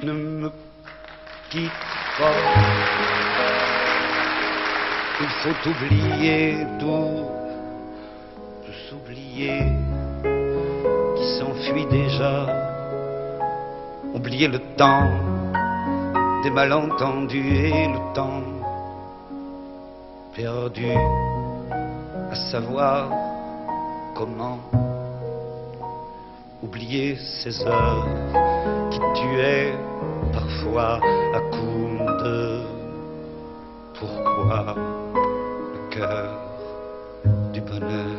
Ne me quitte pas. Il faut oublier tout s'oublier qui s'enfuit déjà. Oublier le temps des malentendus et le temps perdu à savoir comment. Oublier ces heures qui tuaient parfois à coups de pourquoi le cœur du bonheur.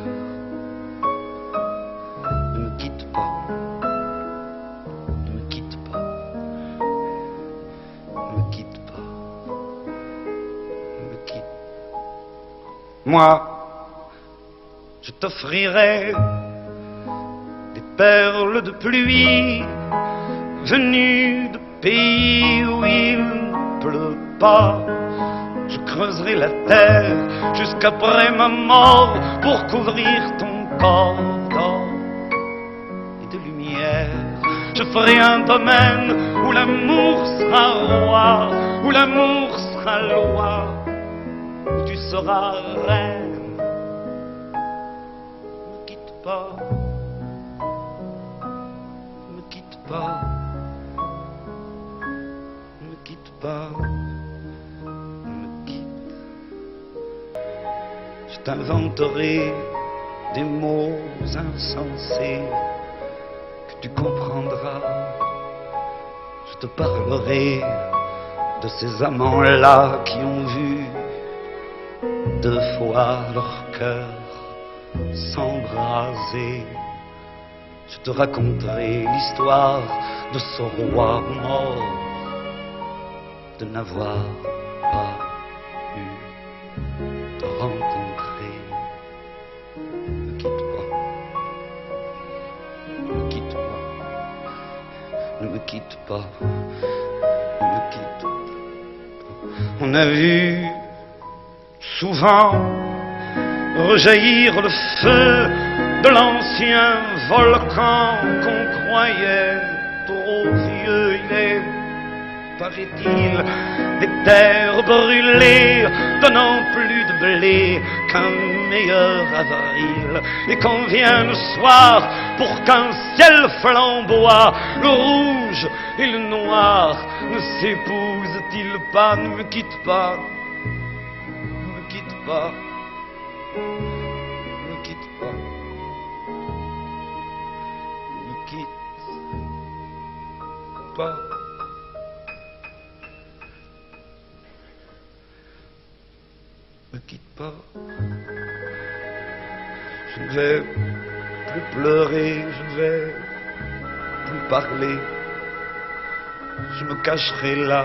Ne me quitte pas, ne me quitte pas, ne me quitte pas, ne me quitte. Moi, je t'offrirai des perles de pluie venues de pays où il ne pleut pas. Je creuserai la terre jusqu'après ma mort pour couvrir ton corps d'or et de lumière. Je ferai un domaine où l'amour sera roi, où l'amour sera loi, où tu seras reine. Ne me quitte pas, ne me quitte pas, ne me quitte pas. Je t'inventerai des mots insensés que tu comprendras. Je te parlerai de ces amants-là qui ont vu 2 fois leur cœur s'embraser. Je te raconterai l'histoire de ce roi mort de n'avoir pas eu de rencontrer. Ne quitte pas, ne me quitte pas, ne me quitte pas, ne me quitte pas. On a vu souvent rejaillir le feu de l'ancien volcan qu'on croyait trop vieux. Il est, paraît-il, des terres brûlées, donnant plus de blé qu'un meilleur avril. Et quand vient le soir, pour qu'un ciel flamboie, le rouge et le noir ne s'épousent-ils pas? Ne me quitte pas, ne me quitte pas, ne me quitte pas, ne me quitte pas. Ne quitte pas. Je ne vais plus pleurer, je ne vais plus parler. Je me cacherai là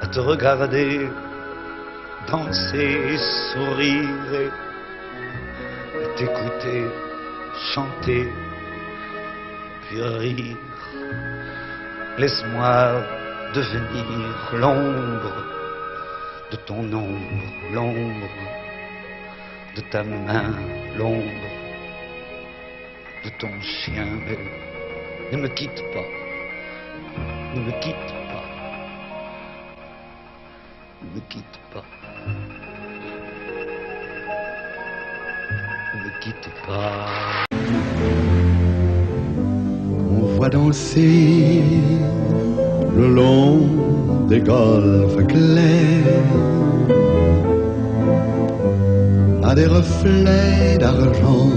à te regarder danser et sourire et t'écouter chanter puis rire. Laisse-moi devenir l'ombre de ton ombre, l'ombre de ta main, l'ombre de ton chien. Mais ne me quitte pas, ne me quitte pas, ne me quitte pas, ne me quitte pas. On voit danser le long des golfes clairs à des reflets d'argent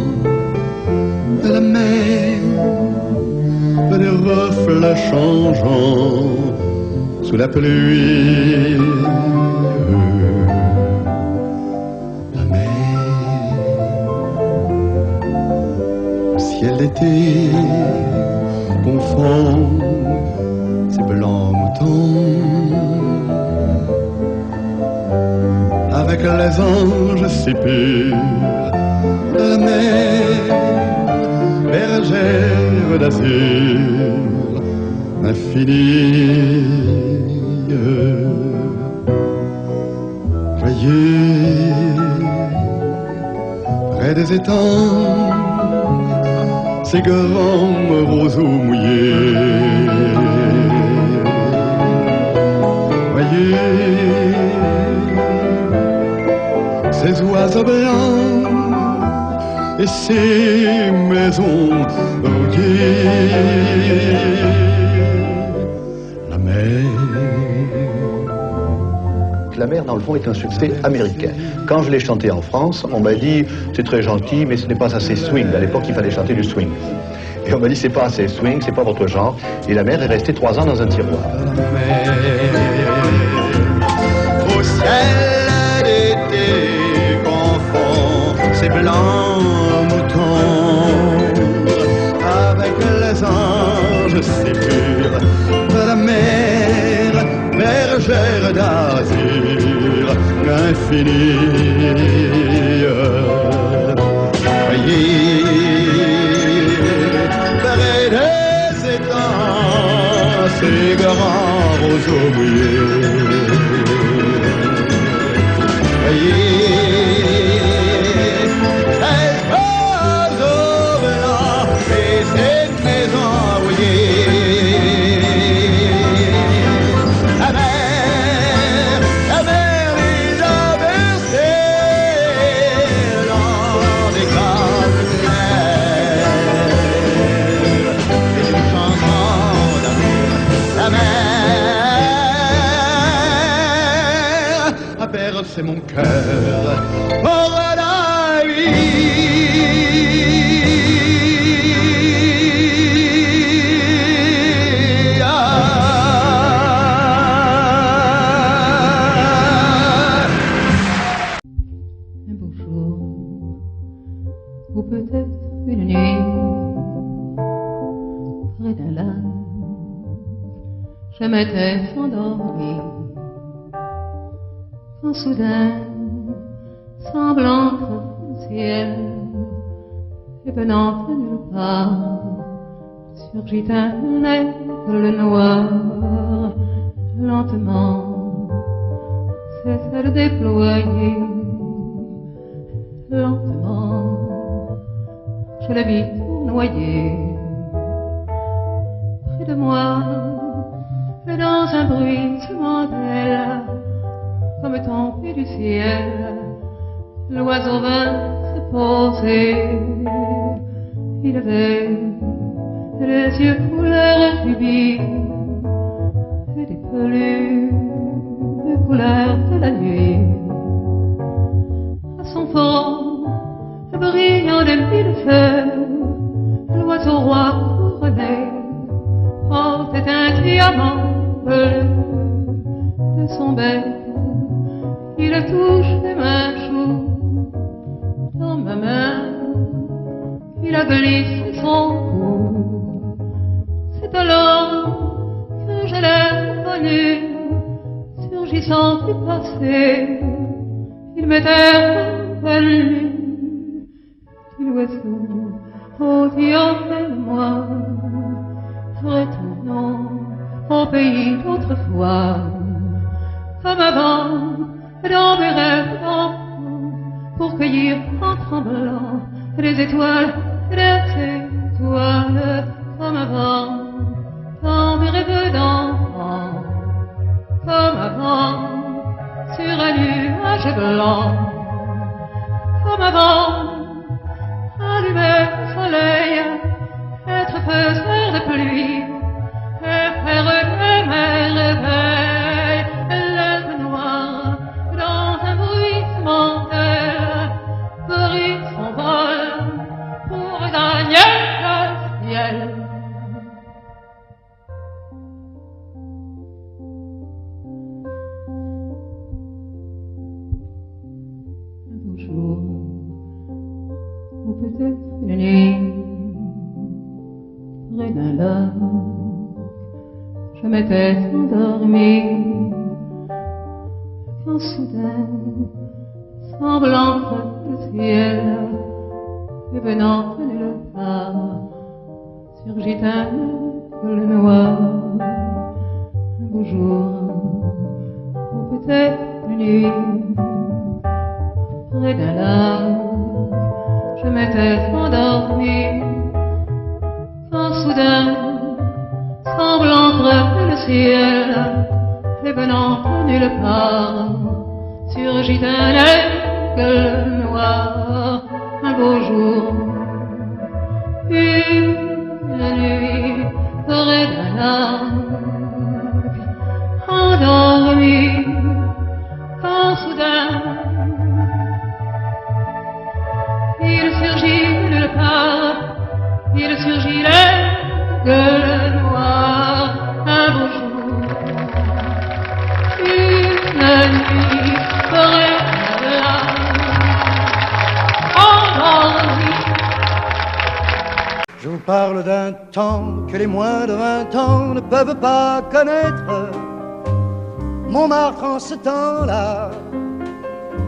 de la mer, des reflets changeants sous la pluie. La mer, le ciel d'été confond ces blancs moutons avec les anges si purs de la mer, bergère d'azur infinie. Joyeux près des étangs, ces grands roseaux mouillés. maison au quai. La mer. La mer, dans le fond, est un succès américain. Quand je l'ai chanté en France, on m'a dit c'est très gentil, mais ce n'est pas assez swing. À l'époque, il fallait chanter du swing. Et on m'a dit c'est pas assez swing, c'est pas votre genre. Et la mer est restée 3 ans dans un tiroir. La mer, au ciel d'été confond ces blancs moutons avec les anges si purs de la mer, bergère d'azur infinie. Près des étangs, ces grands roseaux mouillés. Ces oiseaux blancs et cette maison rouillée. La mer les a bercés dans des grandes plaines. Et du changement d'amour, la mer a bercé mon cœur pour la vie. Un beau jour, ou peut-être une nuit, près d'un lac, je m'étais endormie, quand soudain, semblant le ciel, et venant de nulle part, surgit un aigle noir, lentement, cessa de déployer. Lentement, je le vis noyer près de moi, et dans un bruissement d'aile, comme tombé du ciel, l'oiseau vint se poser. Il avait les yeux couleur rubis et des peluches couleur de la nuit. À son front, brillant de mille feux, l'oiseau roi couronné portait un diamant bleu. De son bec, il touche ma joue. Dans ma main, il a glissé son cou. C'est alors que je l'ai connu, surgissant du passé. Il m'était revenu, dit l'oiseau, oh Dieu, moi, retournons au pays d'autrefois, comme avant, dans mes rêves d'enfant, pour cueillir en tremblant des étoiles, comme avant, dans mes rêves d'enfant, comme avant, sur un nuage blanc, comme avant, allumer le soleil, être faiseur de pluie, et faire de merveilles, l'aigle noir, dans un bruissement d'aile, brise son vol pour gagner le ciel. Jour, ou peut-être une nuit, près d'un lac, je m'étais endormie, quand soudain, semblant le ciel, et venant de nulle part, surgit un aigle noir. Un beau jour, ou peut-être une nuit, près d'un lac, je m'étais endormie, quand soudain, semblant entre le ciel, et venant de nulle part, surgit un aigle noir. Un beau jour, Une nuit près d'un lac, endormi, quand soudain il surgit nulle part, il surgit l'aigle noir, un beau jour, une nuit près d'un lac, endormi. Je vous parle d'un temps que les moins de 20 ans ne peuvent pas connaître. Montmartre en ce temps-là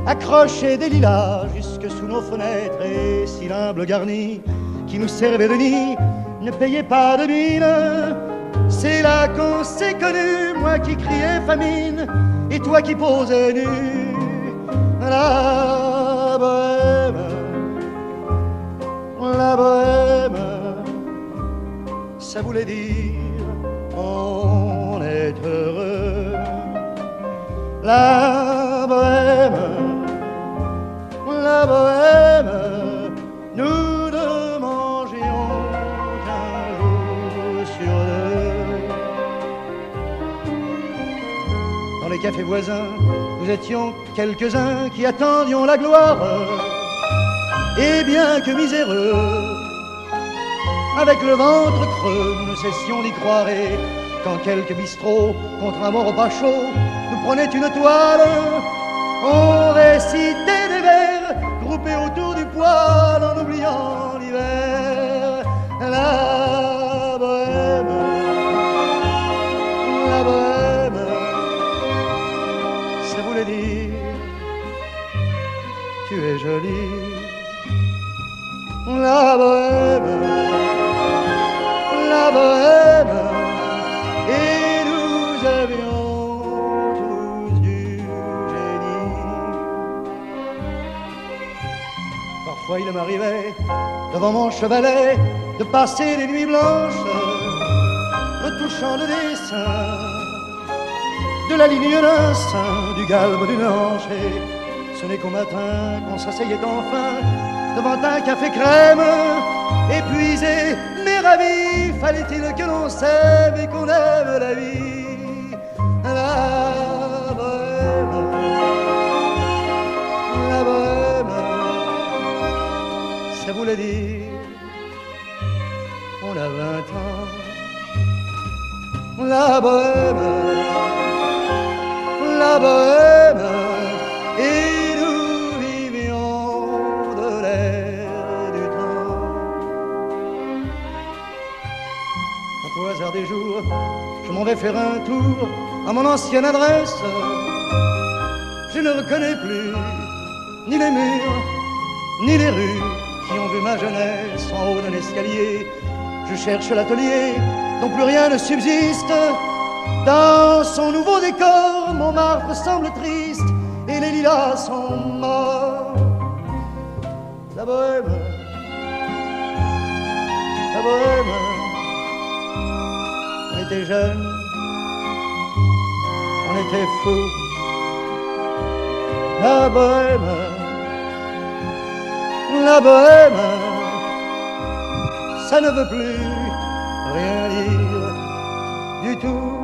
accrochait des lilas jusque sous nos fenêtres, et si l'humble garni qui nous servait de nid ne payait pas de mine, c'est là qu'on s'est connus, moi qui criais famine et toi qui posais nu. La bohème, la bohème, ça voulait dire on est heureux. La bohème, la bohème, nous ne mangions qu'un jour sur deux. Dans les cafés voisins, nous étions quelques-uns qui attendions la gloire. Et bien que miséreux, avec le ventre creux, nous ne cessions d'y croire. Et quand quelques bistrots, contre un bon repas chaud, nous prenaient une toile, on récitait des vers groupés autour du poêle en oubliant l'hiver. La bohème, la bohème, ça voulait dire tu es jolie. La bohème, la bohème, et nous avions tous du génie. Parfois il m'arrivait, devant mon chevalet, de passer des nuits blanches, retouchant le dessin de la ligne d'un sein, du galbe d'une hanche. Et ce n'est qu'au matin qu'on s'asseyait enfin devant un café crème, épuisé mais ravi. Fallait-il que l'on s'aime et qu'on aime la vie. La bohème, la bohème, ça voulait dire on a 20 ans. La bohème, la bohème, et nous vivions de l'air du temps. Au hasard des jours, je m'en vais faire un tour à mon ancienne adresse. Je ne reconnais plus ni les murs, ni les rues qui ont vu ma jeunesse en haut d'un escalier. Je cherche l'atelier dont plus rien ne subsiste. Dans son nouveau décor, Montmartre semble triste et les lilas sont morts. La bohème, la bohème, on était jeunes, on était fous. La bohème, la bohème, ça ne veut plus rien dire du tout.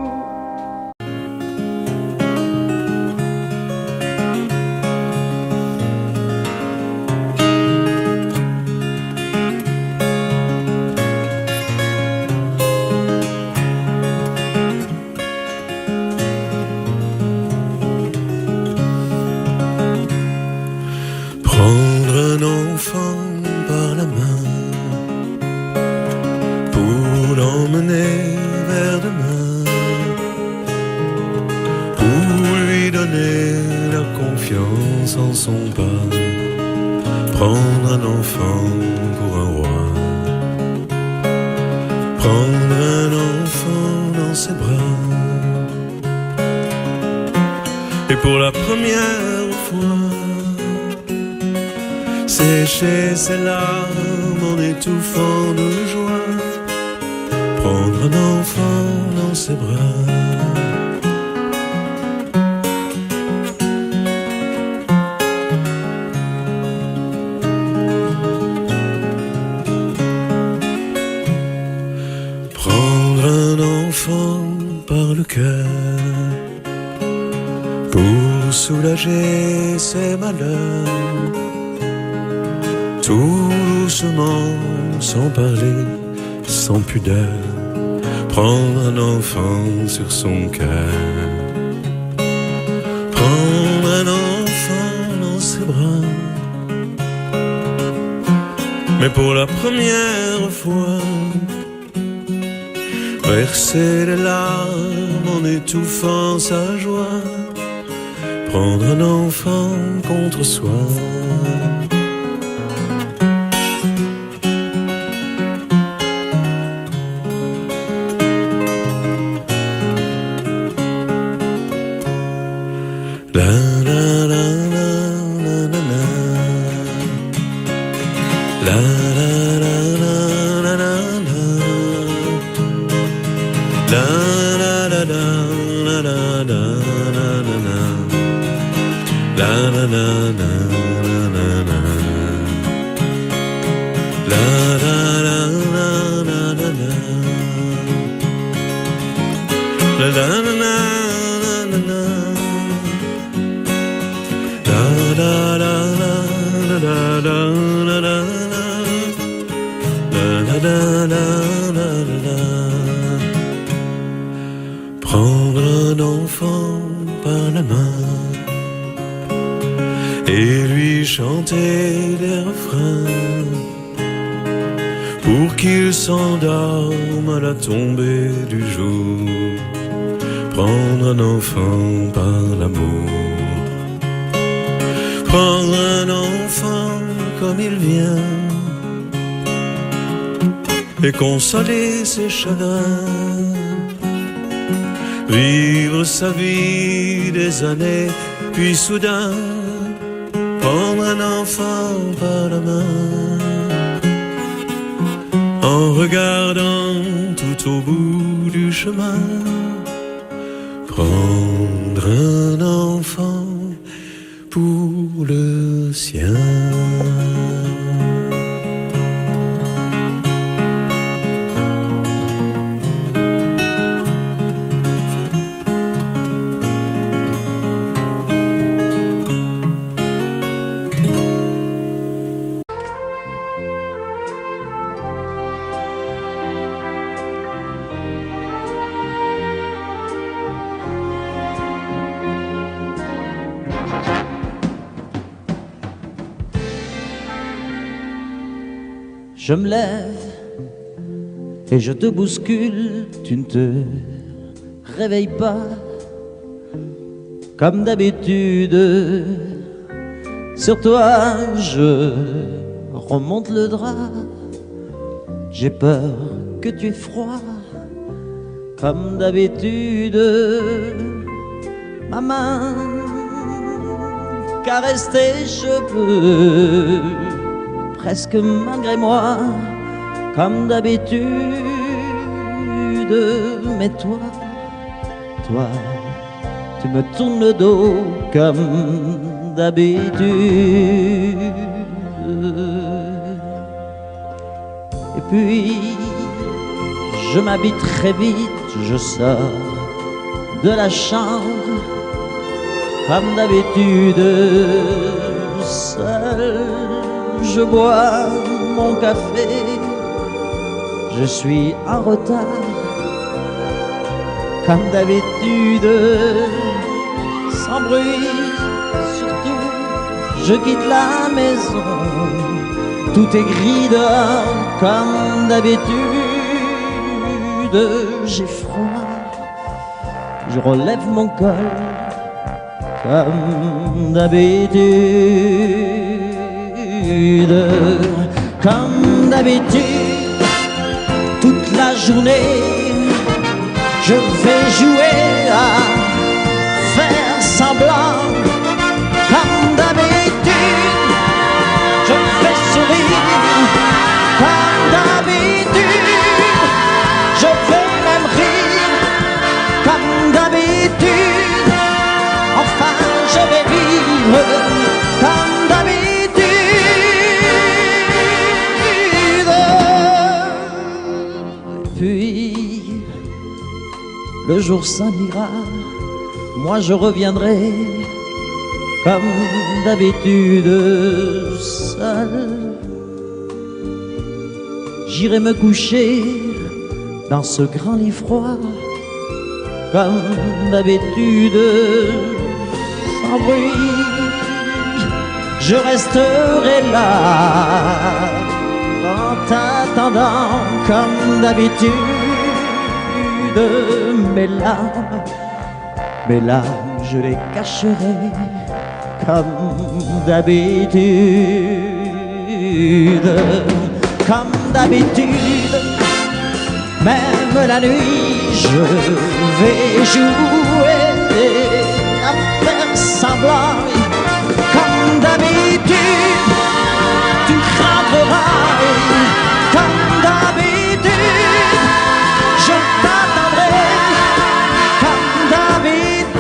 En son pas, prendre un enfant pour un roi, prendre un enfant dans ses bras, et pour la première fois, sécher ses larmes en étouffant de joie, prendre un enfant dans ses bras. enfant par le cœur pour soulager ses malheurs, tout doucement, sans parler, sans pudeur, prendre un enfant sur son cœur, prendre un enfant dans ses bras. Mais pour la première fois, verser les larmes en étouffant sa joie, prendre un enfant contre soi. La la la la la la la. La la la la la la la. La la la la la la la la la. La la la la la la la. La la la la la la la. La la la la la la. La la la la la la la la. La la la la la. Prendre un enfant par la main et lui chanter des refrains pour qu'il s'endorme à la tombée du jour. Prendre un enfant par l'amour, prendre un enfant comme il vient et consoler ses chagrins, vivre sa vie des années, puis soudain prendre un enfant par la main, en regardant tout au bout du chemin, prendre un enfant pour le sien. Je me lève et je te bouscule, tu ne te réveilles pas comme d'habitude. Sur toi je remonte le drap, j'ai peur que tu aies froid comme d'habitude. Ma main caresse tes cheveux, presque malgré moi, comme d'habitude. Mais toi, tu me tournes le dos comme d'habitude. Et puis, je m'habille très vite, je sors de la chambre, comme d'habitude, seul. Je bois mon café, je suis en retard, comme d'habitude, sans bruit, surtout, je quitte la maison, tout est gris dehors, comme d'habitude, j'ai froid, je relève mon col, comme d'habitude. Comme d'habitude, toute la journée, je vais jouer à faire semblant. Comme d'habitude, je fais sourire. Comme d'habitude, je vais même rire. Comme d'habitude, enfin je vais vivre. Comme d'habitude. Puis, le jour s'en ira, moi je reviendrai comme d'habitude seul. J'irai me coucher dans ce grand lit froid, comme d'habitude, sans bruit. Je resterai là, en t'attendant comme d'habitude. Mes larmes, je les cacherai comme d'habitude. Comme d'habitude, même la nuit, je vais jouer à faire semblant. Comme d'habitude, tu craindras. Comme d'habitude, je t'attendrai. Comme d'habitude,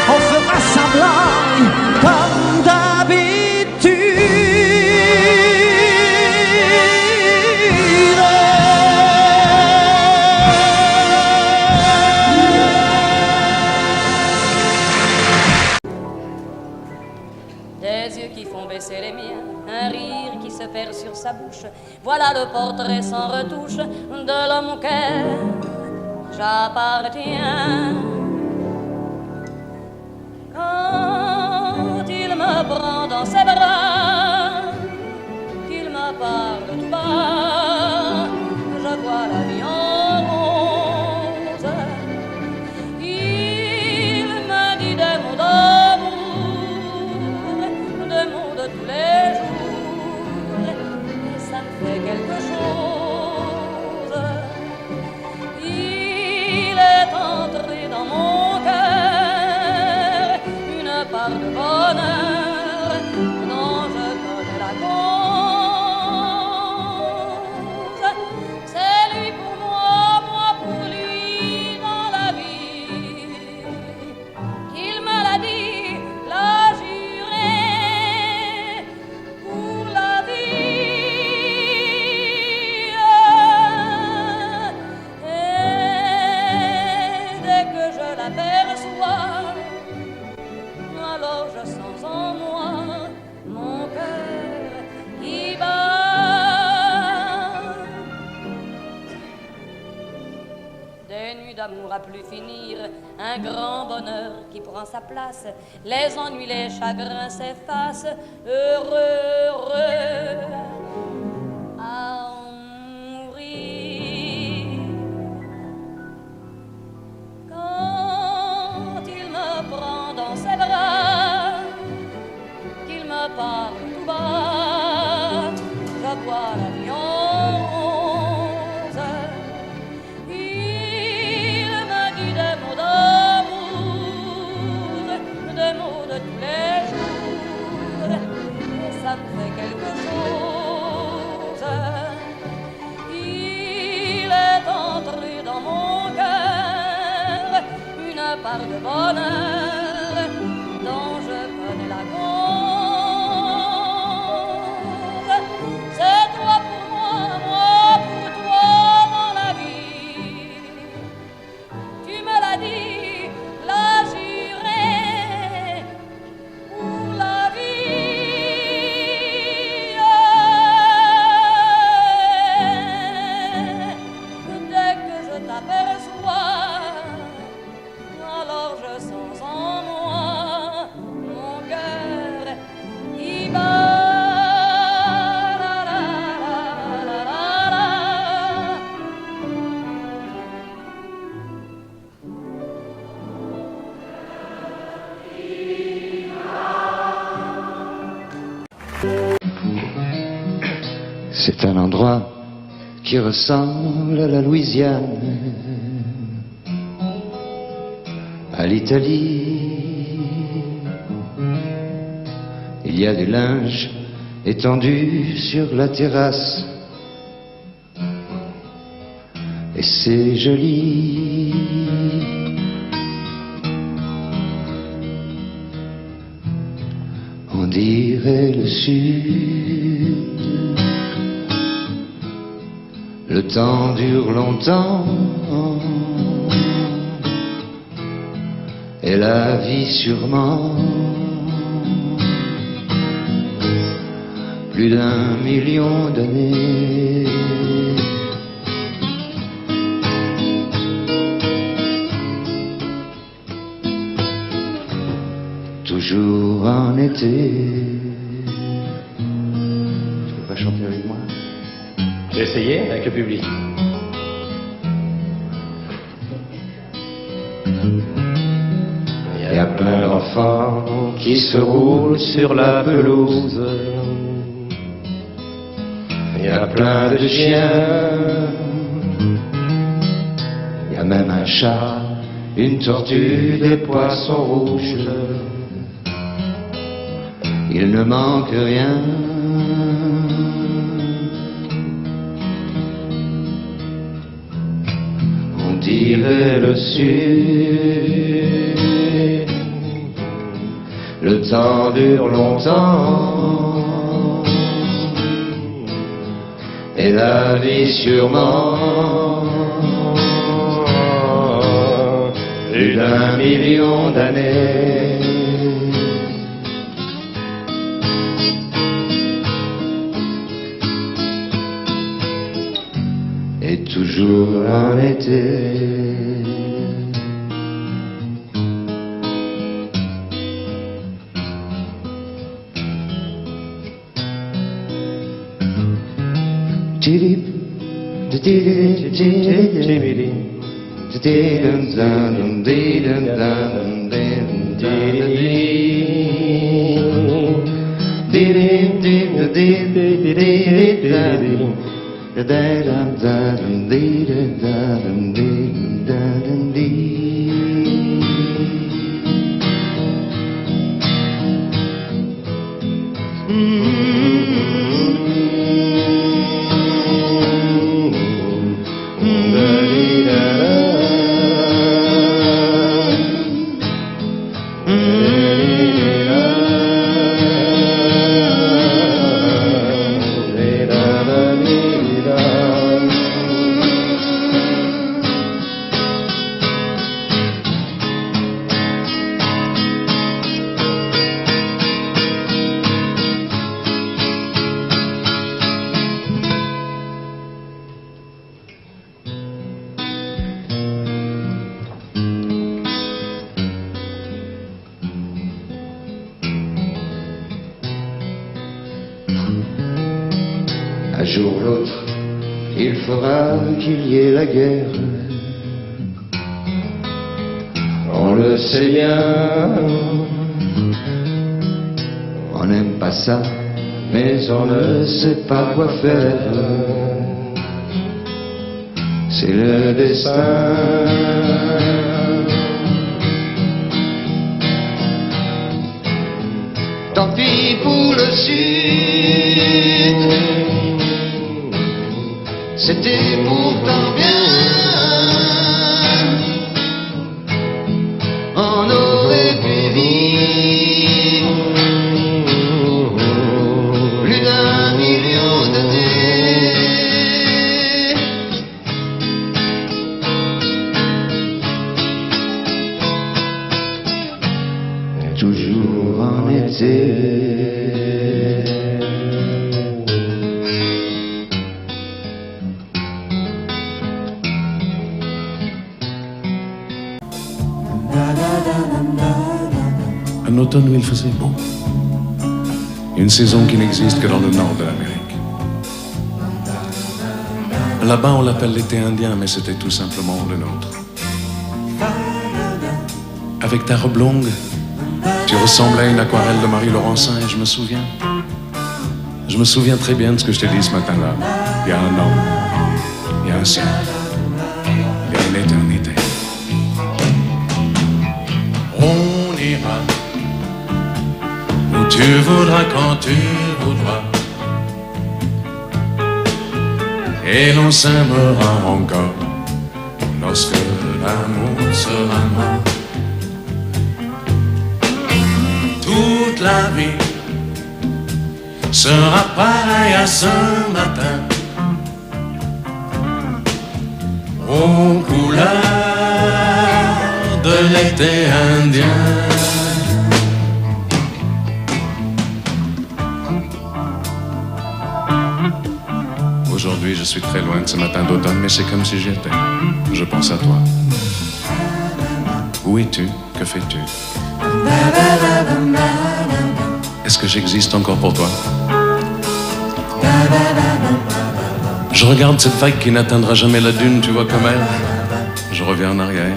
on fera semblant. Comme d'habitude. Des yeux qui font baisser les miens, un rire qui se perd sur sa bouche. Voilà le portrait sans retouche de l'homme auquel j'appartiens. Quand il me prend dans ses bras, qu'il me parle tout bas, je vois la vie en rose. Il me dit des mots d'amour, des mots de tous les jours, et ça me fait quelque chose. Il est entré dans mon cœur une part de bonheur dont je connais la cause. C'est lui pour moi, moi pour lui dans la vie. Il me l'a dit, l'a juré pour la vie. Et dès que je l'aperçois, alors je sens en moi mon cœur qui bat. Des nuits d'amour à plus finir, un grand bonheur qui prend sa place, les ennuis, les chagrins s'effacent, heureux, heureux à en mourir. Quand il me prend dans ses bras, qu'il me parle tout bas, je vois la vie en rose. Il me dit des mots d'amour, des mots de tous les jours, et ça me fait quelque chose. Il est entré dans mon cœur une part de bonheur dont je connais la cause. C'est toi pour moi, moi pour toi dans la vie. Tu me l'as dit, l'as juré pour la vie. Dès que je t'aperçois, alors je sens en moi mon cœur qui bat. La, la, la, la, la. C'est un endroit qui ressemble à la Louisiane, à l'Italie. Il y a du linge étendu sur la terrasse, et c'est joli. On dirait le sud, Le temps dure longtemps et la vie sûrement plus d'1 million d'années. Toujours en été. Tu veux pas chanter avec moi? J'ai essayé avec le public. Il y a plein d'enfants qui se roulent sur la pelouse. Il y a plein de chiens. Il y a même un chat, une tortue, des poissons rouges. Il ne manque rien. On dirait le sud. Le temps dure longtemps et la vie sûrement plus d'1 million d'années. Et toujours en été. Un jour ou l'autre, il faudra qu'il y ait la guerre. On le sait bien. On n'aime pas ça, mais on ne sait pas quoi faire. C'est le destin. Tant pis pour le Sud, c'était pourtant bien. On aurait pu vivre plus d'1 million d'années. Toujours en été. Un automne où il faisait beau. Une saison qui n'existe que dans le nord de l'Amérique. Là-bas, on l'appelle l'été indien, mais c'était tout simplement le nôtre. Avec ta robe longue, tu ressemblais à une aquarelle de Marie Laurencin et je me souviens très bien de ce que je t'ai dit ce matin-là. Il y a un an, il y a un siècle, il y a une éternité. On ira où tu voudras quand tu voudras et l'on s'aimera encore lorsque l'amour sera mort. Toute la vie sera pareille à ce matin aux couleurs de l'été indien. Aujourd'hui, je suis très loin de ce matin d'automne, mais c'est comme si j'y étais. Je pense à toi. Où es-tu? Que fais-tu? Est-ce que j'existe encore pour toi? Je regarde cette vague qui n'atteindra jamais la dune, tu vois, comme elle. Je reviens en arrière.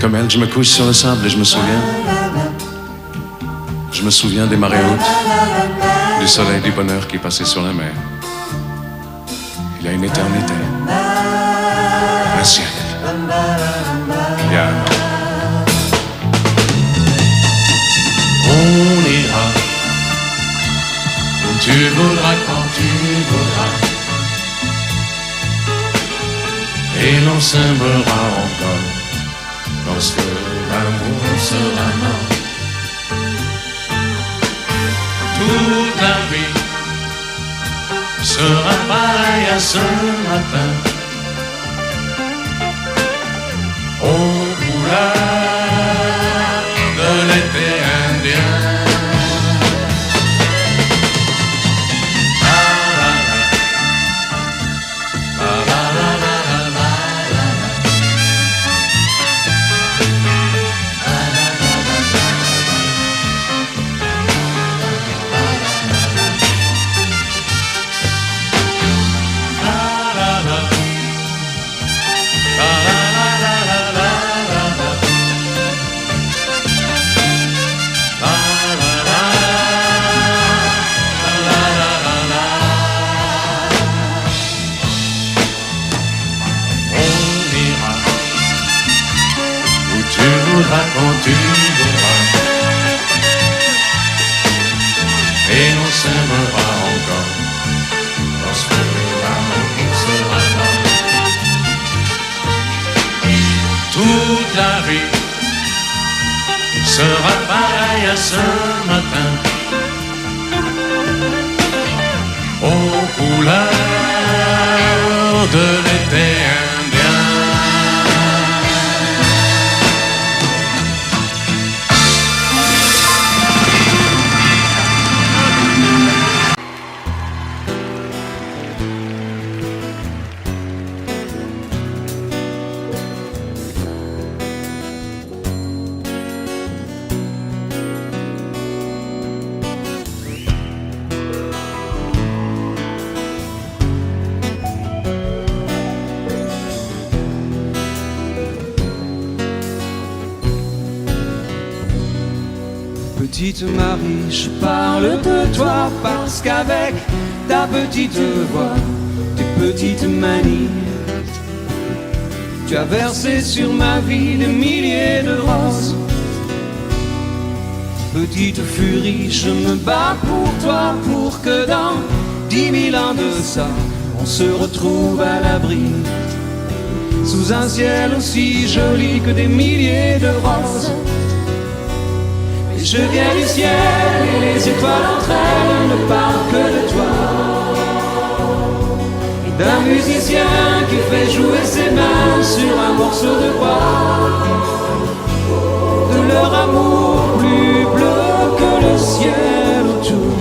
Comme elle, je me couche sur le sable et je me souviens. Je me souviens des marées hautes, du soleil, du bonheur qui passait sur la mer. Il y a une éternité, un siècle, il y a un an. On ira où tu voudras, quand tu voudras, et l'on s'aimera encore lorsque l'amour sera mort. Toute la vie sera pareil à ce matin, aux couleurs de l'été indien. Quand tu voudras, et l'on s'aimera encore lorsque l'amour sera mort. Toute la vie sera pareille à ce matin, aux couleurs de l'été indien. Petite Marie, je parle de toi parce qu'avec ta petite voix, tes petites manies, tu as versé sur ma vie des milliers de roses. Petite furie, je me bats pour toi, pour que dans 10 000 ans de ça, on se retrouve à l'abri, sous un ciel aussi joli que des milliers de roses. Je viens du ciel et les étoiles entre elles ne parlent que de toi, et d'un musicien qui fait jouer ses mains sur un morceau de bois, de leur amour plus bleu que le ciel autour.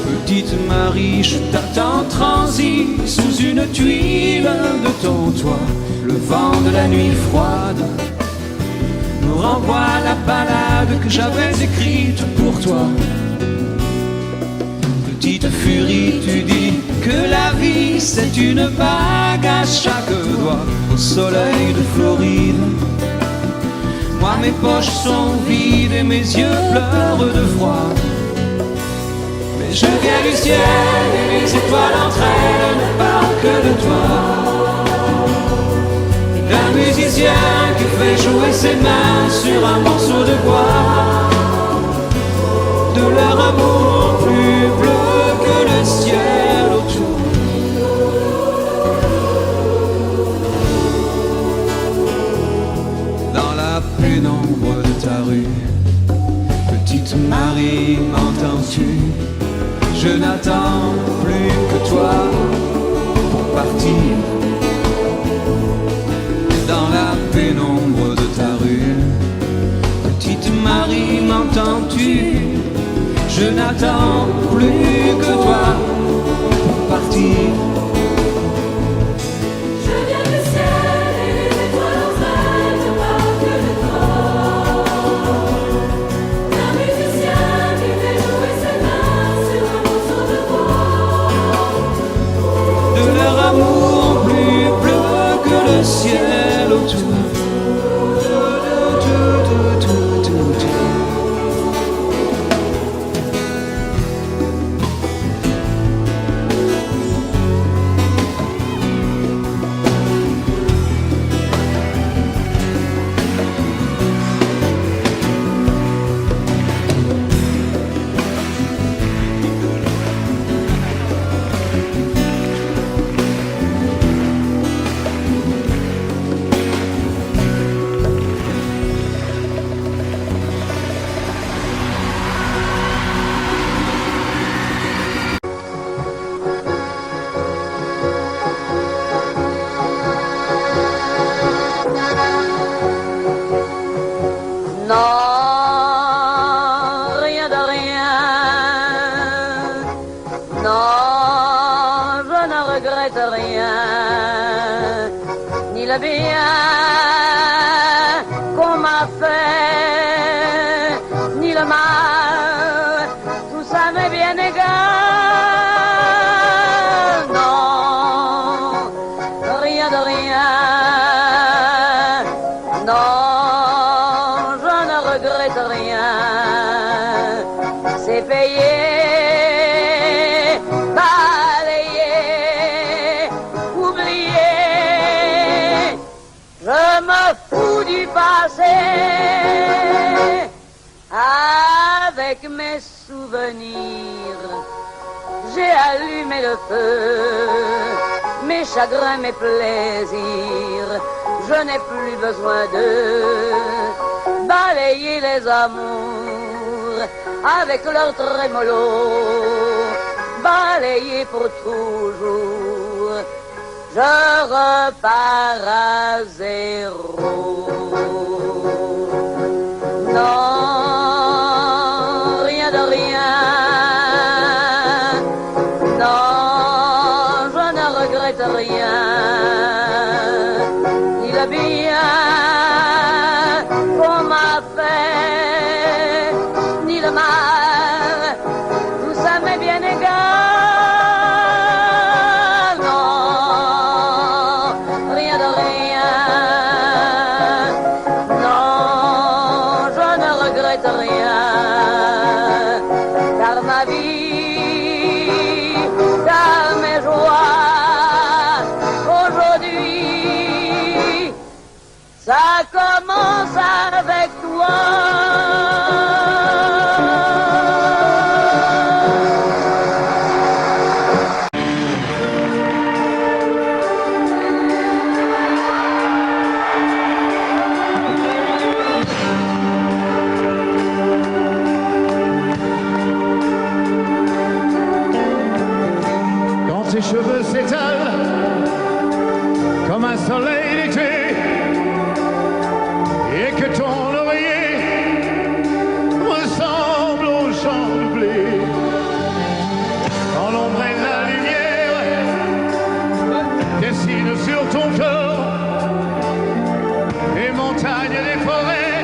Petite Marie, je t'attends transi sous une tuile de ton toit. Le vent de la nuit froide nous renvoie la ballade que j'avais écrite pour toi. Petite furie, tu dis que la vie c'est une bague à chaque doigt au soleil de Floride. Moi mes poches sont vides et mes yeux pleurent de froid. Mais je viens du ciel et les étoiles entre elles ne parlent que de toi, d'un musicien qui fait jouer ses mains sur un morceau de bois, de leur amour plus bleu que le ciel autour. Dans la pénombre de ta rue, petite Marie, m'entends-tu? Je n'attends partir dans la pénombre de ta rue. Petite Marie, m'entends-tu? Je n'attends plus que toi pour partir. Je viens du ciel et les étoiles en rêve ne parlent que de toi. Un musicien qui fait jouer ses mains sur un morceau de bois. De leur amour plus bleu que le ciel autour. Non, rien de rien. Non, je ne regrette rien. Ni le bien qu'on m'a fait, ni le mal. Tout ça m'est bien égal. Non, rien de rien. Non, je ne regrette rien. C'est payé, balayé, oublié. Je me fous du passé. Avec mes souvenirs, j'ai allumé le feu. Mes chagrins, mes plaisirs, je n'ai plus besoin de balayer les amours avec leur trémolo, balayer pour toujours. Je repars à zéro. Non, rien de rien. Non, je ne regrette rien. Ni le bien qu'on m'a fait, ni le mal, tout ça m'est bien égal. Non, rien de rien. Non, je ne regrette rien. Car ma vie, car mes joies, aujourd'hui, ça commence avec toi. Quand tes cheveux s'étalent comme un soleil d'été et que ton oreiller ressemble au champ de blé, quand l'ombre et la lumière dessinent sur ton corps les montagnes, les forêts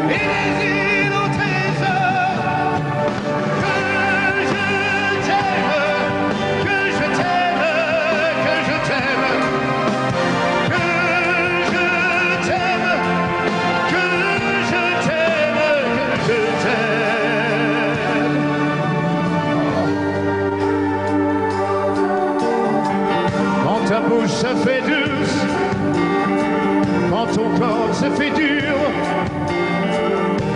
et les îles au trésor. Que je t'aime, que je t'aime, que je t'aime, que je t'aime, que je t'aime, que je t'aime. Quand ta bouche se fait douce, quand ton corps se fait dur,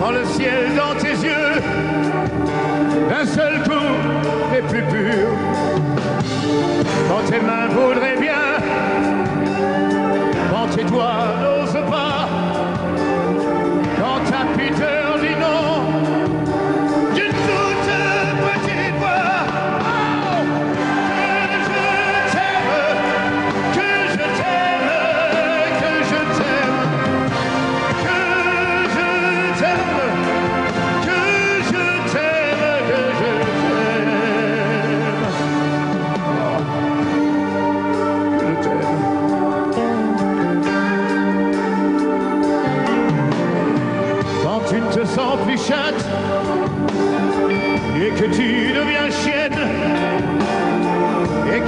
quand le ciel dans tes yeux d'un seul coup est plus pur, quand tes mains voudraient bien, quand tes doigts n'osent pas, quand ta pudeur dit non d'une toute petite voix. Oh, que je t'aime,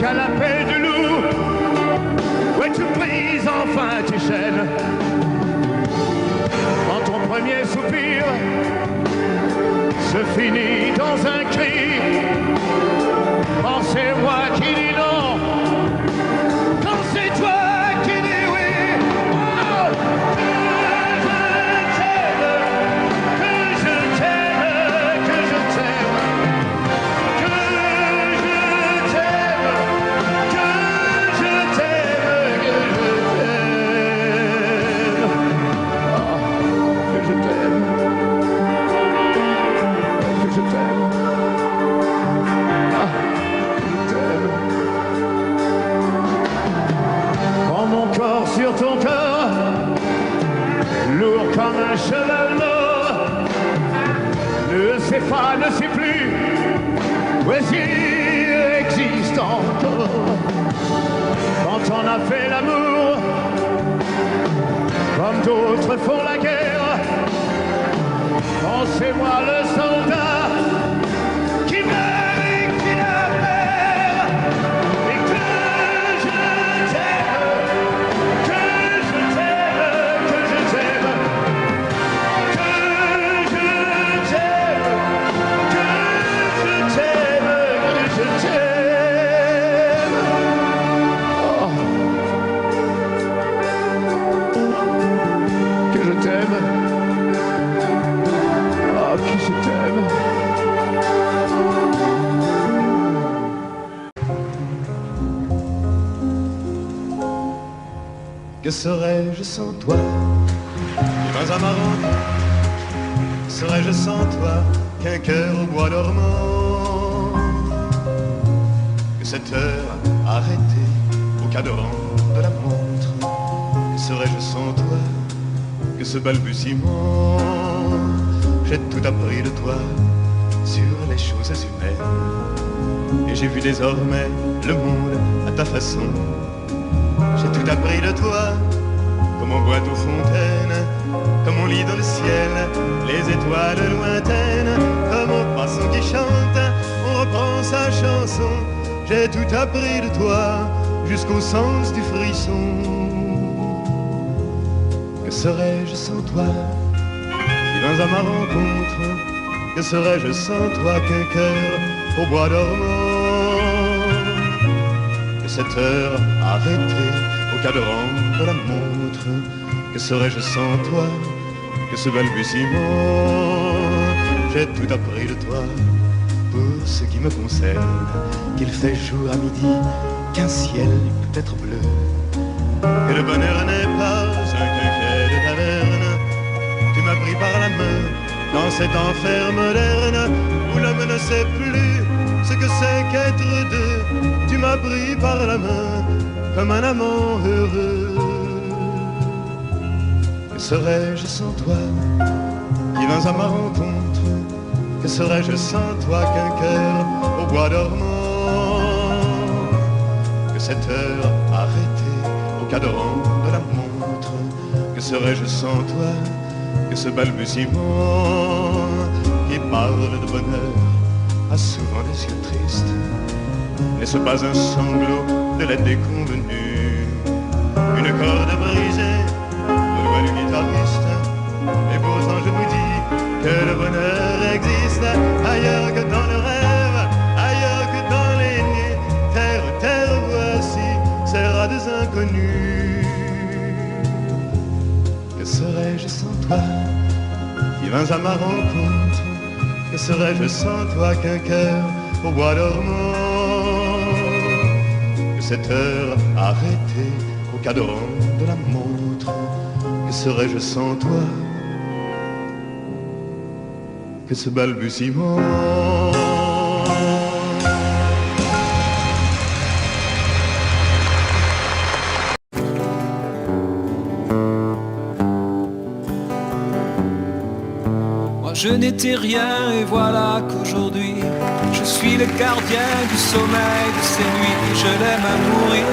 qu'à l'appel du loup, ouais, tu brises enfin tes chaînes. Quand ton premier soupir se finit dans un cri, quand c'est moi qui dis non, quand c'est toi qui dis oui, oh, que je t'aime, que je t'aime, que je t'aime, que je t'aime, que je t'aime, que je t'aime, que je t'aime. Sur ton corps, lourd comme un cheval mort, ne sait pas, ne sait plus, ouais, il existe encore. Quand on a fait l'amour, comme d'autres font la guerre, quand c'est moi le soldat qui meurt et qui la perd, et que je t'aime. Que serais-je sans toi? Et dans un marron, serais-je sans toi qu'un cœur au bois dormant? Que cette heure arrêtée au cadran de la montre, que serais-je sans toi? Que ce balbutiement, j'ai tout appris de toi sur les choses humaines, et j'ai vu désormais le monde à ta façon. J'ai tout appris de toi, comme on boit aux fontaines, comme on lit dans le ciel les étoiles lointaines, comme un passant qui chante, on reprend sa chanson. J'ai tout appris de toi, jusqu'au sens du frisson. Que serais-je sans toi? Si dans à ma rencontre, que serais-je sans toi qu'un cœur au bois dormant? Que cette heure arrêtée au cadran de la montre, que serais-je sans toi? Que ce balbutiement, j'ai tout appris de toi. Pour ce qui me concerne, qu'il fait jour à midi, qu'un ciel peut être bleu, que le bonheur n'est pas un quinquet de taverne. Tu m'as pris par la main dans cet enfer moderne où l'homme ne sait plus ce que c'est qu'être deux. Tu m'as pris par la main comme un amant heureux. Que serais-je sans toi qui vins à ma rencontre? Que serais-je sans toi qu'un cœur au bois dormant? Que cette heure arrêtée au cadran de la montre, que serais-je sans toi? Que ce balbutiement qui parle de bonheur a souvent des yeux tristes. N'est-ce pas un sanglot de la déconvenue? Une corde brisée, le doigt du guitariste. Et pourtant je vous dis que le bonheur existe ailleurs que dans le rêve, ailleurs que dans les nids. Terre, terre, voici ces rats inconnus. Que serais-je sans toi qui vins à ma rencontre? Que serais-je sans toi qu'un cœur au bois dormant? Que cette heure arrêtée au cadran de la montre, que serais-je sans toi? Que ce balbutiement. Je n'étais rien et voilà qu'aujourd'hui je suis le gardien du sommeil de ces nuits. Je l'aime à mourir.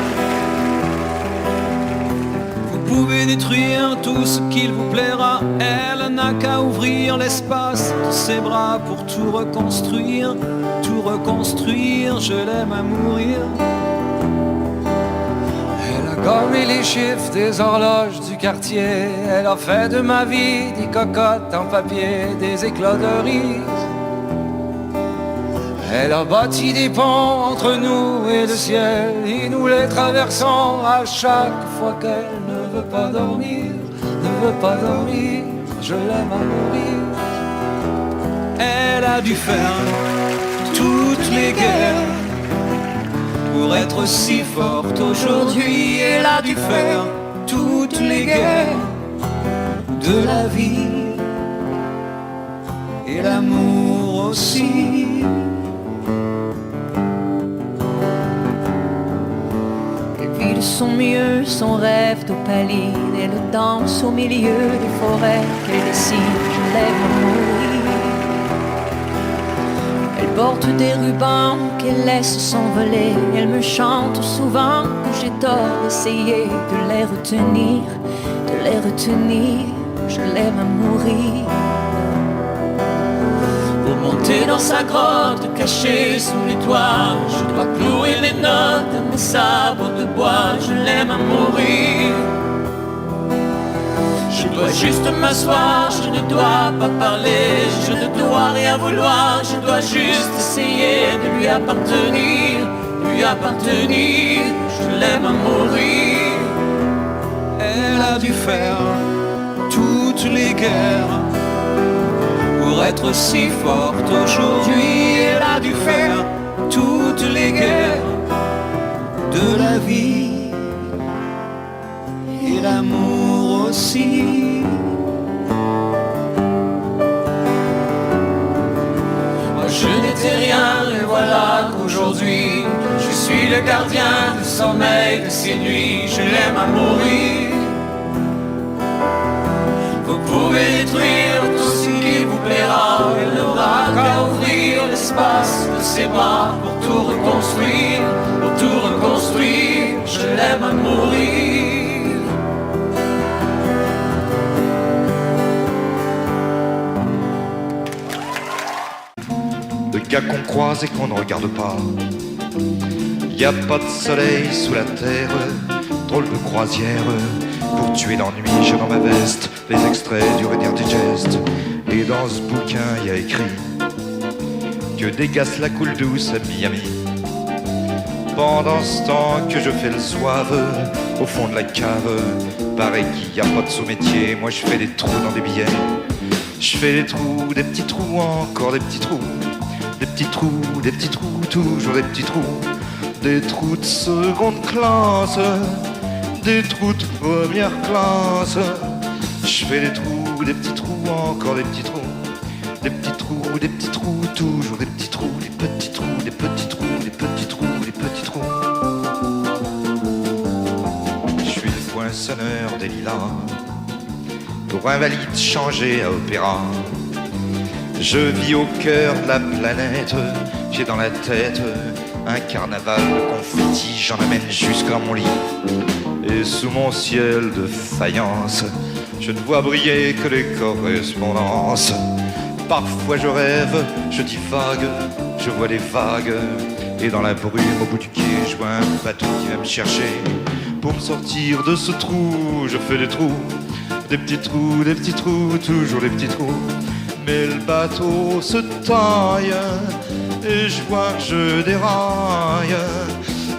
Vous pouvez détruire tout ce qu'il vous plaira. Elle n'a qu'à ouvrir l'espace de ses bras pour tout reconstruire. Tout reconstruire, je l'aime à mourir. gommé les chiffres des horloges du quartier. Elle a fait de ma vie des cocottes en papier, des éclats de rire. Elle a bâti des ponts entre nous et le ciel, et nous les traversons à chaque fois qu'elle ne veut pas dormir, ne veut pas dormir. Je l'aime à mourir. Elle a dû faire toutes les guerres pour être si forte aujourd'hui. Elle a dû faire toutes les guerres de la vie et l'amour aussi. Elle vit de son mieux son rêve d'opaline, et le danse au milieu des forêts qu'elle dessine. Je l'aime à mourir. Elle porte des rubans qu'elle laisse s'envoler. Elle me chante souvent que j'ai tort d'essayer de les retenir, de les retenir. Je l'aime à mourir. Pour monter dans sa grotte cachée sous les toits, je dois clouer les notes de mes sabres de bois. Je l'aime à mourir. Je dois juste m'asseoir, je ne dois pas parler, je ne dois rien vouloir, je dois juste essayer de lui appartenir, lui appartenir. Je l'aime à mourir. Elle a dû faire toutes les guerres pour être si forte aujourd'hui. Elle a dû faire toutes les guerres de la vie et l'amour aussi. Moi je n'étais rien et voilà qu'aujourd'hui je suis le gardien du sommeil de ces nuits. Je l'aime à mourir. Vous pouvez détruire tout ce qui vous plaira, elle n'aura qu'à ouvrir l'espace de ses bras pour tout reconstruire, pour tout reconstruire. Je l'aime à mourir. De gars qu'on croise et qu'on ne regarde pas. Y a pas de soleil sous la terre, drôle de croisière. Pour tuer l'ennui, j'ai dans ma veste les extraits du Reader's Digest. Et dans ce bouquin, y a écrit que des gaz la coule douce à Miami. Pendant ce temps que je fais le zouave au fond de la cave, pareil qu'il y a pas de sous-métier, moi je fais des trous dans des billets. Je fais des trous, des petits trous, encore des petits trous. Des petits trous, des petits trous, toujours des petits trous. Des trous de seconde classe, des trous de première classe. Je fais des trous, des petits trous, encore des petits trous. Des petits trous, des petits trous, toujours des petits trous. Des petits trous, des petits trous, des petits trous, des petits trous. Je suis le poinçonneur des lilas, pour invalide changé à opéra. Je vis au cœur de la planète, j'ai dans la tête un carnaval de confettis, j'en amène jusque dans mon lit. Et sous mon ciel de faïence, je ne vois briller que les correspondances. Parfois je rêve, je divague, je vois des vagues. Et dans la brume au bout du quai, je vois un bateau qui vient me chercher. Pour me sortir de ce trou, je fais des trous. Des petits trous, des petits trous, toujours des petits trous. Mais le bateau se taille et je vois que je déraille.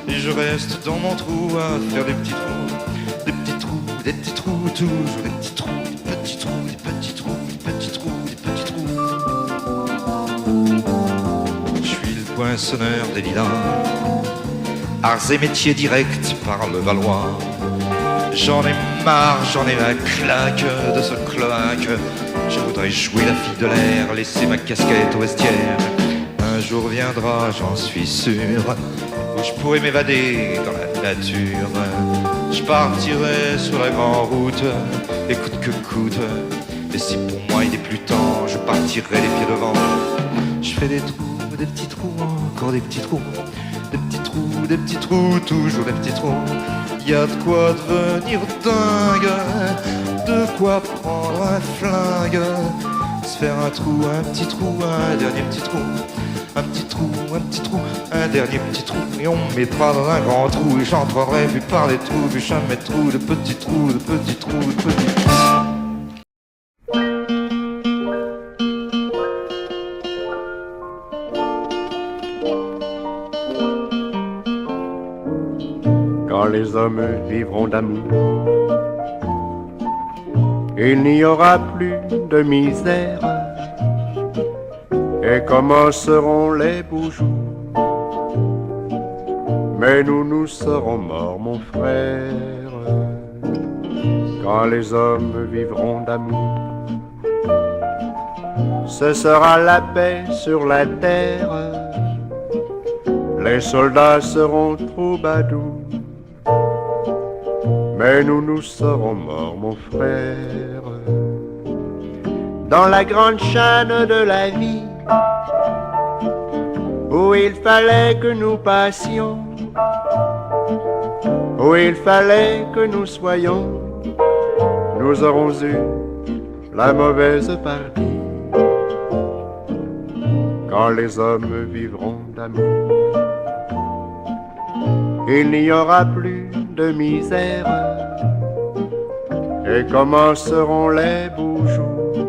Et je reste dans mon trou à faire des petits trous. Des petits trous, des petits trous, toujours des petits trous. Des petits trous, des petits trous, des petits trous, des petits trous. Je suis le poinçonneur des lilas, arts et métiers directs par le Valois. J'en ai marre, j'en ai la claque de ce cloaque. Je voudrais jouer la fille de l'air, laisser ma casquette au vestiaire. Un jour viendra, j'en suis sûr, où je pourrai m'évader dans la nature. Je partirai sur la grande route, et coûte que coûte. Et si pour moi il n'est plus temps, je partirai les pieds devant. Je fais des trous, des petits trous, encore des petits trous. Des petits trous, des petits trous, toujours des petits trous. Y a de quoi devenir dingue, de quoi prendre un flingue, se faire un trou, un petit trou, un dernier petit trou, un petit trou. un dernier petit trou, et on me mettra dans un grand trou, et j'entendrai plus par les trous, plus jamais de trous, de petits trous, de petits trous, de petits trous. Quand les hommes vivront d'amour, il n'y aura plus de misère, et commenceront les beaux jours. Mais nous serons morts, mon frère, quand les hommes vivront d'amour. Ce sera la paix sur la terre, les soldats seront troubadours. Mais nous serons morts, mon frère, dans la grande chaîne de la vie, où il fallait que nous passions, où il fallait que nous soyons. Nous aurons eu la mauvaise partie, quand les hommes vivront d'amour. Il n'y aura plus de misère, et commenceront les beaux jours.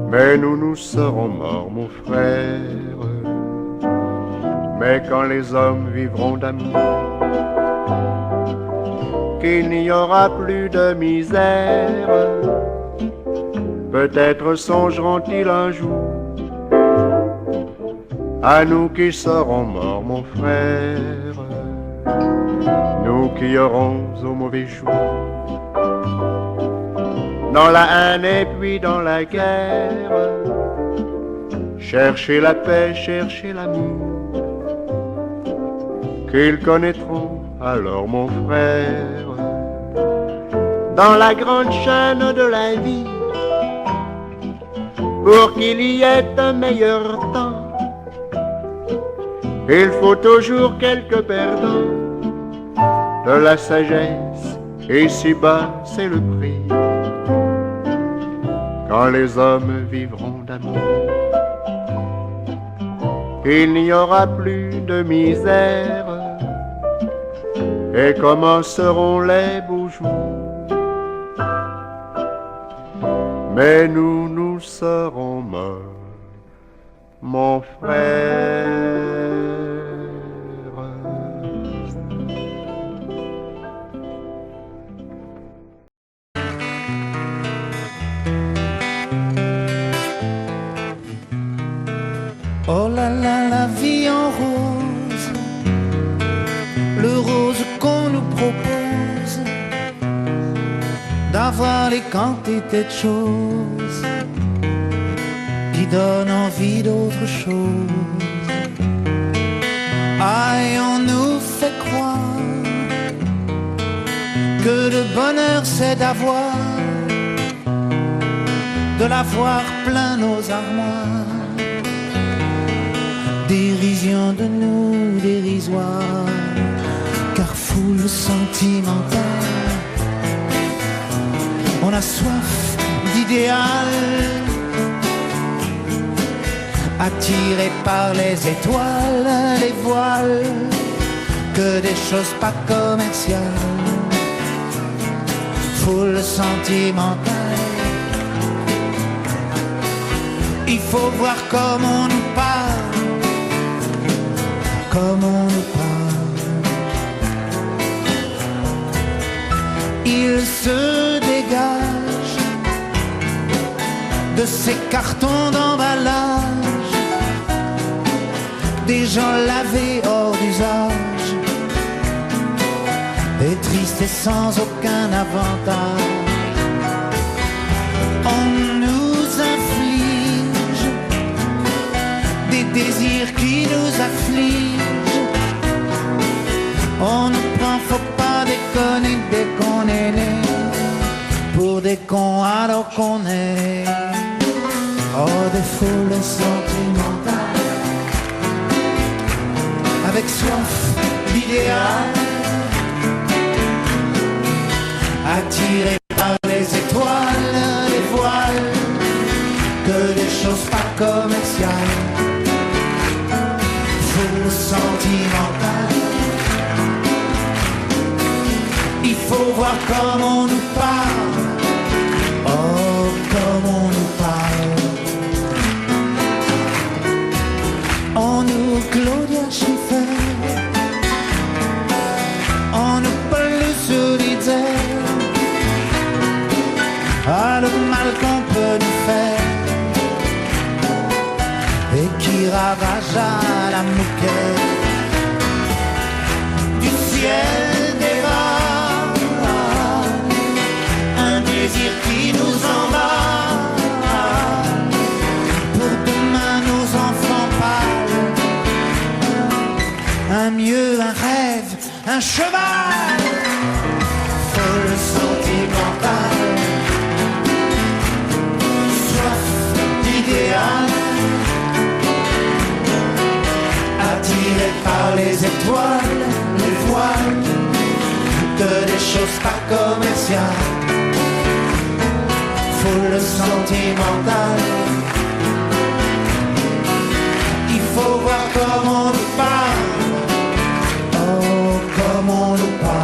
Mais nous serons morts, mon frère, mais quand les hommes vivront d'amour, qu'il n'y aura plus de misère, peut-être songeront-ils un jour à nous qui serons morts, mon frère, nous qui aurons au mauvais jour, dans la haine et puis dans la guerre, chercher la paix, chercher l'amour, qu'ils connaîtront alors, mon frère, dans la grande chaîne de la vie, pour qu'il y ait un meilleur temps. Il faut toujours quelques perdants, de la sagesse, et si bas c'est le prix, quand les hommes vivront d'amour. Il n'y aura plus de misère, et commenceront les beaux jours. Mais nous serons morts, mon frère. Oh là là, la vie en rose, le rose qu'on nous propose, d'avoir les quantités de choses qui donnent envie d'autre chose. Aïe, on nous fait croire que le bonheur c'est d'avoir, de l'avoir plein nos armoires. Dérision de nous, dérisoire, car foule sentimentale. On a soif d'idéal, attiré par les étoiles, les voiles, que des choses pas commerciales. Foule sentimentale, il faut voir comment on nous parle, comme on nous parle. Il se dégage de ces cartons d'emballage, des gens lavés hors d'usage, et tristes et sans aucun avantage. On nous inflige des désirs qui nous affligent. On nous prend, faut pas déconner dès qu'on est né, pour des cons alors qu'on est. Oh, des foules sentimentales, avec soif d'idéal, attirés par les étoiles, les voiles, que des choses pas commerciales. faut voir comme on nous parle. Oh, comme on nous parle. On nous Claudia Schiffer, on nous Paul Solitaire. Ah, le mal qu'on peut nous faire et qui ravage à la moquette du ciel des vagues, un désir qui nous emballe. Pour demain nos enfants pâles, un mieux, un rêve, un cheval, folle sentimentale, soif d'idéal, attiré par les étoiles, les voiles, que des choses pas commerciales, foule sentimentale. Il faut voir comment on nous parle, oh, comment on nous parle.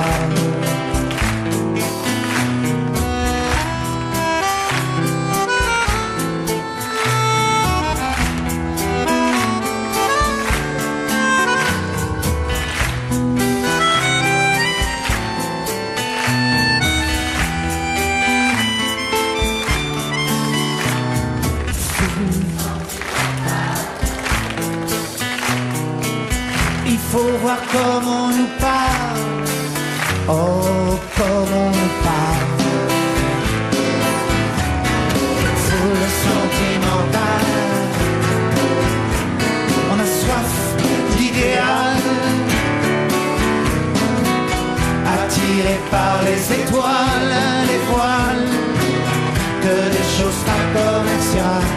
Il faut voir comment on nous parle, oh, comment on nous parle. Foule sentimentale, on a soif d'idéal, attiré par les étoiles, les voiles, que des choses pas commerciales.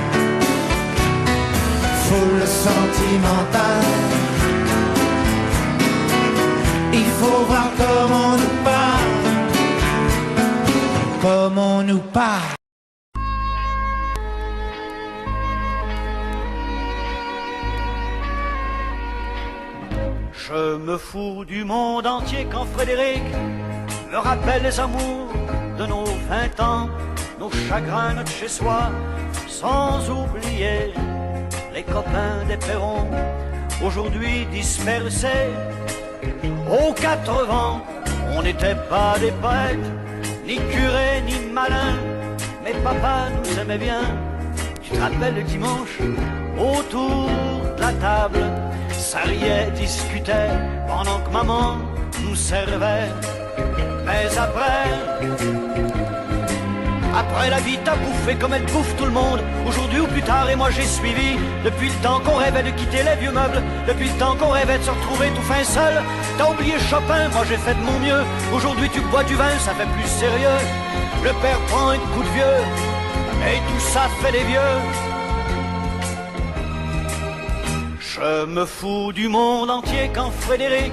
Foule sentimentale. Il faut voir comment on nous parle, comment on nous parle. Je me fous du monde entier quand Frédéric me rappelle les amours de nos 20 ans, nos chagrins, notre chez-soi, sans oublier les copains des perrons, aujourd'hui dispersés aux 4 vents. On n'était pas des poètes, ni curés, ni malins, mais papa nous aimait bien. Tu te rappelles le dimanche, autour de la table, ça riait, discutait, pendant que maman nous servait. Mais après la vie t'a bouffé comme elle bouffe tout le monde, aujourd'hui ou plus tard, et moi j'ai suivi. Depuis le temps qu'on rêvait de quitter les vieux meubles, depuis le temps qu'on rêvait de se retrouver tout fin seul. T'as oublié Chopin, moi j'ai fait de mon mieux. Aujourd'hui tu bois du vin, ça fait plus sérieux. Le père prend un coup de vieux, et tout ça fait des vieux. Je me fous du monde entier quand Frédéric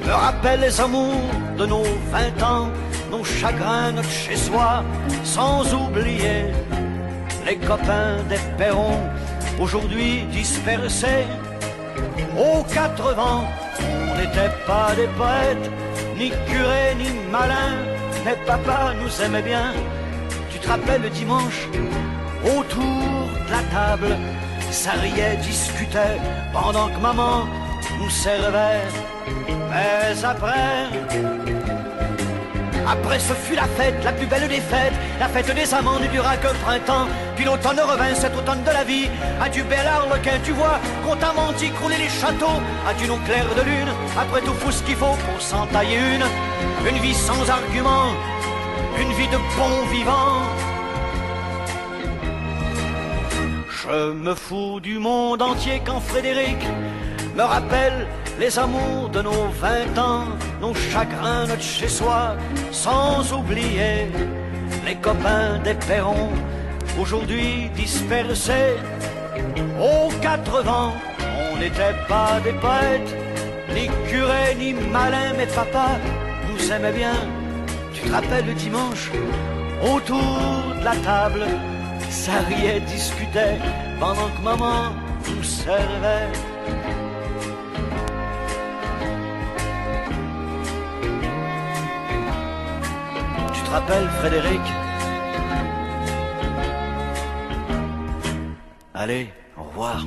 me rappelle les amours de nos 20 ans, nos chagrins, notre chez-soi, sans oublier les copains des perrons, aujourd'hui dispersés aux 4 vents. On n'était pas des poètes, ni curés, ni malins, mais papa nous aimait bien. Tu te rappelles le dimanche, autour de la table, ça riait, discutait, pendant que maman nous servait. Mais après ce fut la fête, la plus belle des fêtes, la fête des amants ne dura que le printemps. Puis l'automne revint, cet automne de la vie. Adieu bel harlequin, tu vois, qu'on t'a menti, crouler les châteaux. Adieu non clair de lune, après tout faut ce qu'il faut pour s'en tailler une vie sans argument, une vie de bon vivant. Je me fous du monde entier quand Frédéric me rappelle les amours de nos 20 ans, nos chagrins, notre chez-soi, sans oublier les copains des perrons, aujourd'hui dispersés aux 4 vents. On n'était pas des poètes, ni curés, ni malins, mais papa nous aimait bien. Tu te rappelles le dimanche, autour de la table, ça riait, discutait, pendant que maman nous servait. rappelle, Frédéric? Allez, au revoir.